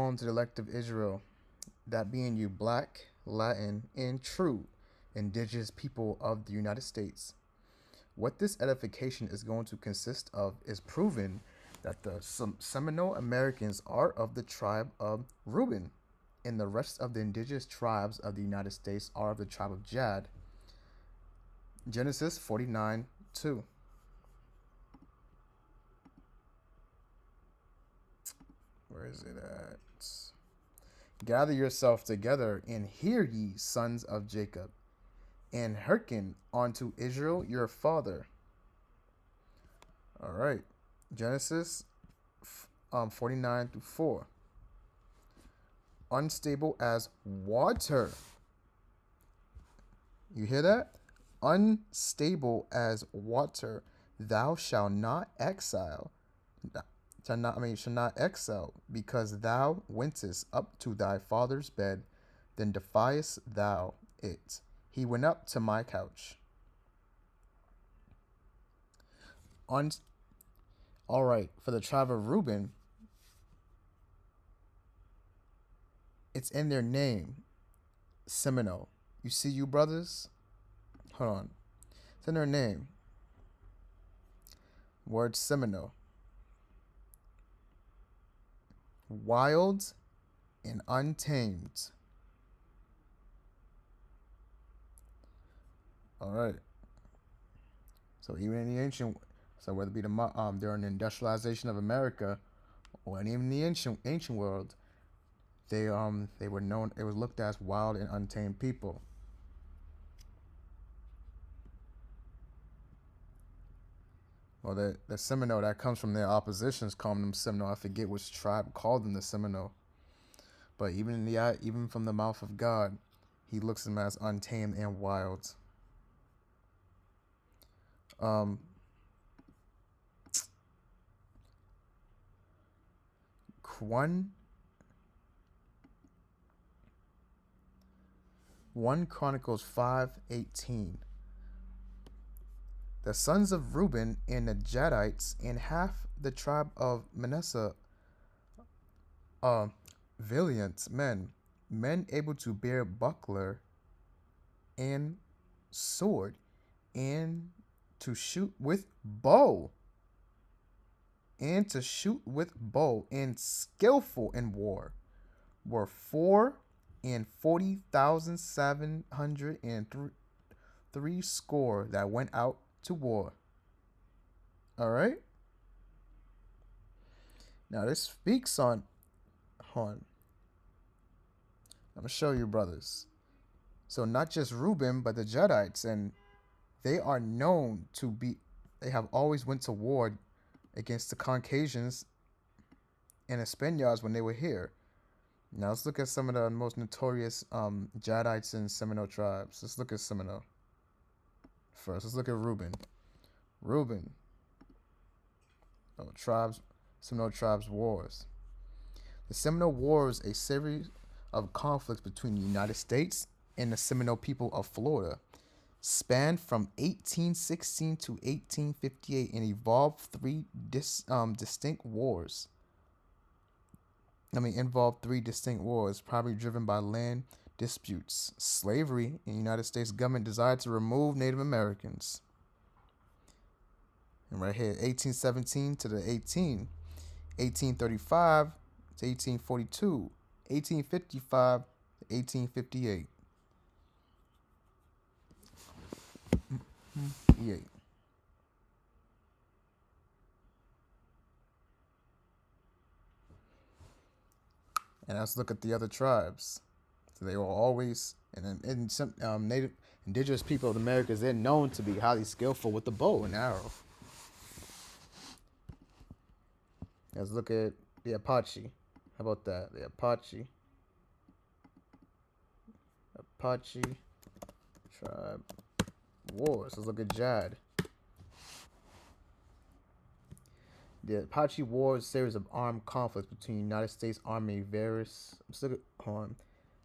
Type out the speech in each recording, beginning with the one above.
known to the elect of Israel, that being you black, Latin, and true indigenous people of the United States. What this edification is going to consist of is proving that the Seminole Americans are of the tribe of Reuben, and the rest of the indigenous tribes of the United States are of the tribe of Gad. Genesis 49 2. Where is it at? Gather yourself together and hear ye, sons of Jacob, and hearken unto Israel your father. All right. Genesis 49 through 4. Unstable as water. You hear that? Unstable as water. Thou shalt not exile. Shall not exile, because thou wentest up to thy father's bed, then defiest thou it. He went up to my couch. All right, for the tribe of Reuben, it's in their name, Seminole. You see, you brothers? Hold on. It's in their name. Word Seminole. Wild and untamed. All right. So even in the ancient, so whether it be during the industrialization of America, or even in the ancient world, they were known. It was looked at as wild and untamed people. Well, the Seminole that comes from their oppositions called them Seminole. I forget which tribe called them the Seminole. But even from the mouth of God, He looks them as untamed and wild. One Chronicles 5:18. The sons of Reuben and the Gadites and half the tribe of Manasseh, valiant men able to bear buckler and sword, and to shoot with bow, and skillful in war, were 40,703 score that went out to war. All right. Now this speaks on. Hold on. I'm gonna show you, brothers. So not just Reuben, but the Jedites, and they are known to be. They have always went to war against the Caucasians and the Spaniards when they were here. Now let's look at some of the most notorious Jedites and Seminole tribes. Let's look at Seminole first. Let's look at Reuben. Seminole tribes wars. The Seminole War is a series of conflicts between the United States and the Seminole people of Florida, spanned from 1816 to 1858 and involved three distinct wars. Probably driven by land disputes, slavery, and the United States government desired to remove Native Americans. And right here, 1817 to the 1835 to 1842, 1855 to 1858. And let's look at the other tribes. So they were always, and some native indigenous people of the Americas, they're known to be highly skillful with the bow and arrow. Let's look at the Apache. How about that? The Apache tribe wars. Let's look at Jad. The Apache War is a series of armed conflicts between the United States Army various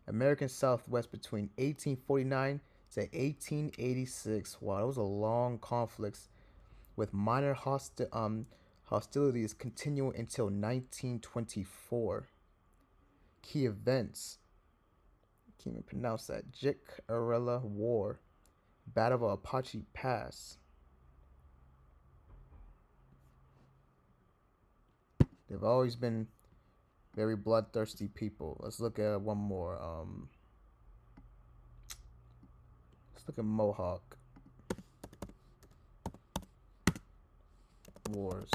American Southwest between 1849 to 1886. Wow, those are long conflicts with minor hostilities continuing until 1924. key events. Can't even pronounce that. Jicarilla War, Battle of Apache Pass. They've always been very bloodthirsty people. Let's look at one more. Let's look at Mohawk Wars.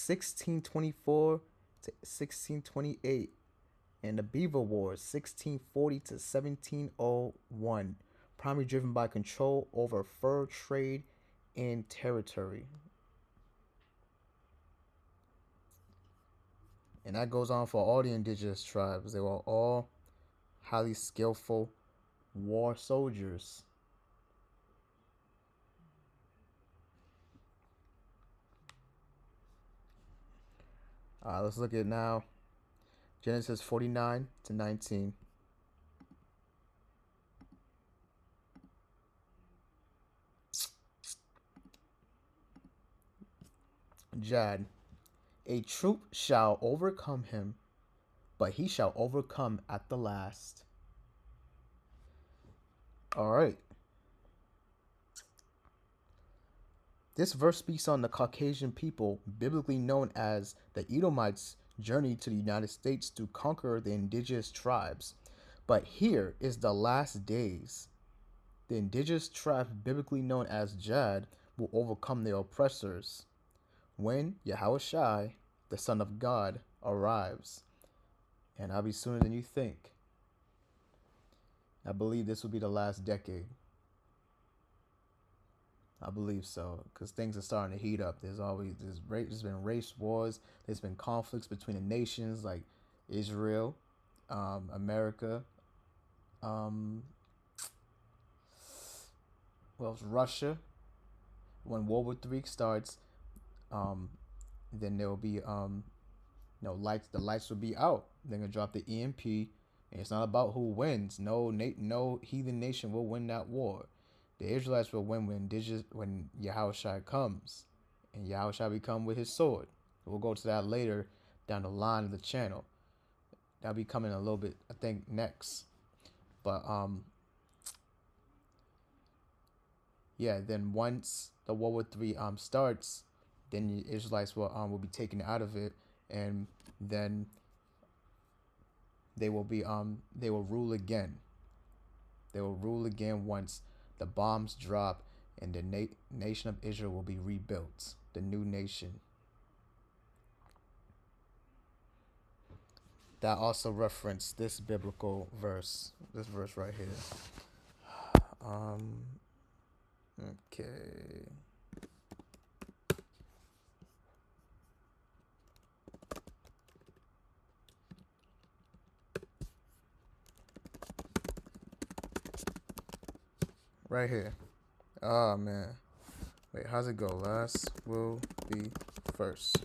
1624 to 1628, and the Beaver Wars, 1640 to 1701, primarily driven by control over fur trade and territory. And that goes on for all the indigenous tribes. They were all highly skillful war soldiers. Let's look at now Genesis 49 to 19. Jad, a troop shall overcome him, but he shall overcome at the last. All right. This verse speaks on the Caucasian people, biblically known as the Edomites, journey to the United States to conquer the indigenous tribes. But here is the last days. The indigenous tribe, biblically known as Jad, will overcome their oppressors when Yahushai, the Son of God, arrives. And that'll be sooner than you think. I believe this will be the last decade. I believe so, because things are starting to heat up. There's been race wars. There's been conflicts between the nations like Israel, America, Russia. When World War III starts, then there will be lights. The lights will be out. They're gonna drop the EMP, and it's not about who wins. No heathen nation will win that war. The Israelites will win when Yahushua comes, and Yahushua will come with his sword. We'll go to that later down the line of the channel. That'll be coming a little bit, I think, next. But then once the World War III starts, then the Israelites will be taken out of it, and then they will rule again. They will rule again once the bombs drop, and the nation of Israel will be rebuilt, the new nation. That also referenced this biblical verse, this verse right here. Okay. Right here. Oh, man. Wait, how's it go? Last will be first.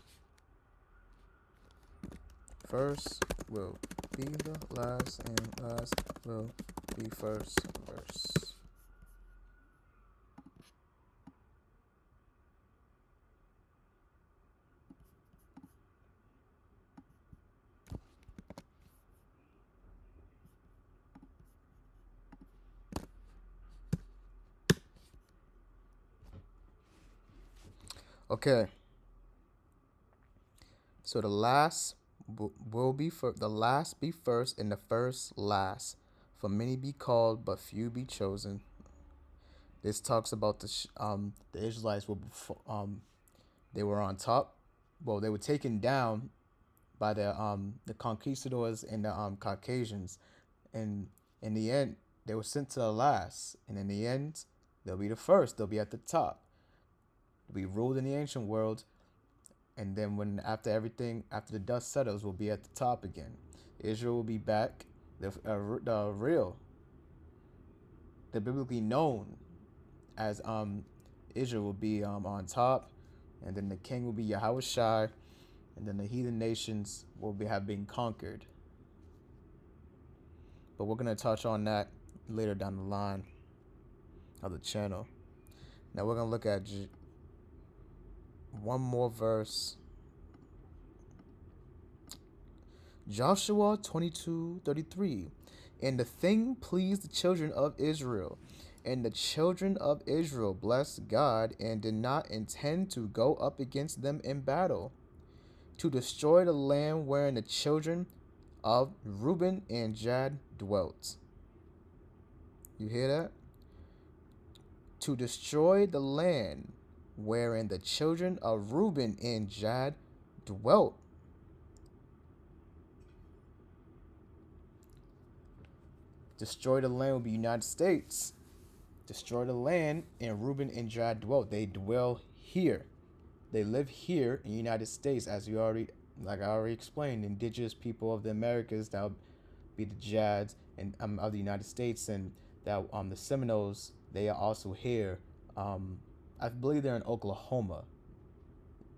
First will be the last, and last will be first verse. Okay. So the last will be the last be first, and the first last. For many be called, but few be chosen. This talks about the Israelites they were on top. Well, they were taken down by the conquistadors and the Caucasians, and in the end they were sent to the last, and in the end they'll be the first. They'll be at the top. We ruled in the ancient world, and then after the dust settles, we'll be at the top again. Israel will be back. The biblically known as Israel will be on top, and then the king will be Yahushai, and then the heathen nations will have been conquered. But we're gonna touch on that later down the line of the channel. Now we're gonna look at one more verse. Joshua 22:33. And the thing pleased the children of Israel. And the children of Israel blessed God and did not intend to go up against them in battle, to destroy the land wherein the children of Reuben and Gad dwelt. You hear that? To destroy the land wherein the children of Reuben and Gad dwelt. Destroy the land would be United States. Destroy the land and Reuben and Gad dwelt. They dwell here. They live here in the United States, as you already, like I already explained, indigenous people of the Americas, that would be the Jads and of the United States, and that the Seminoles, they are also here. I believe they're in Oklahoma.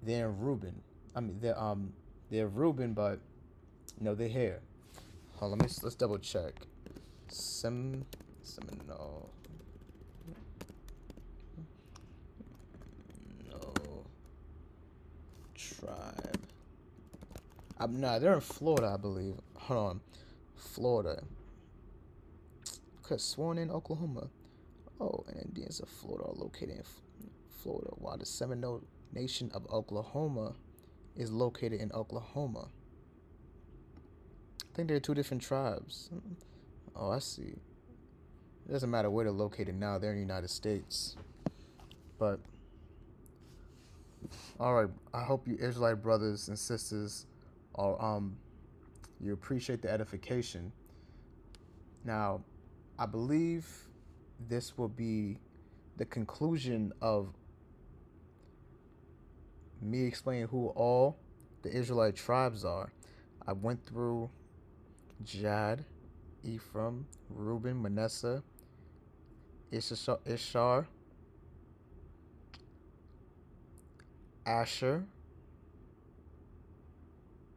They're in Reuben. I mean, they're Reuben, but they're here. Hold on, let's double check. Seminole. No tribe. Nah, they're in Florida, I believe. Hold on, Florida. Could have sworn in Oklahoma. Oh, and Indians of Florida are located in Florida, while the Seminole Nation of Oklahoma is located in Oklahoma. I think they're two different tribes. Oh, I see. It doesn't matter where they're located now. They're in the United States. But, all right. I hope you Israelite brothers and sisters are you appreciate the edification. Now, I believe this will be the conclusion of me explaining who all the Israelite tribes are. I went through Gad, Ephraim, Reuben, Manasseh, Ishar, Asher,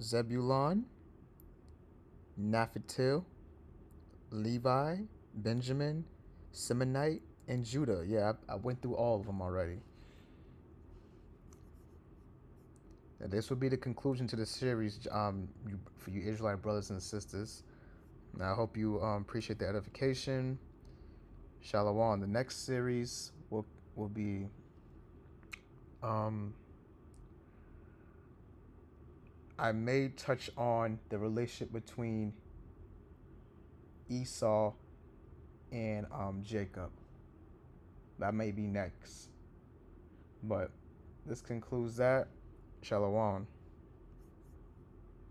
Zebulon, Naphtali, Levi, Benjamin, Simonite, and Judah. Yeah, I went through all of them already. Now, this will be the conclusion to the series for you Israelite brothers and sisters. Now, I hope you appreciate the edification. Shalom. The next series will be I may touch on the relationship between Esau and Jacob. That may be next. But this concludes that. Shalom.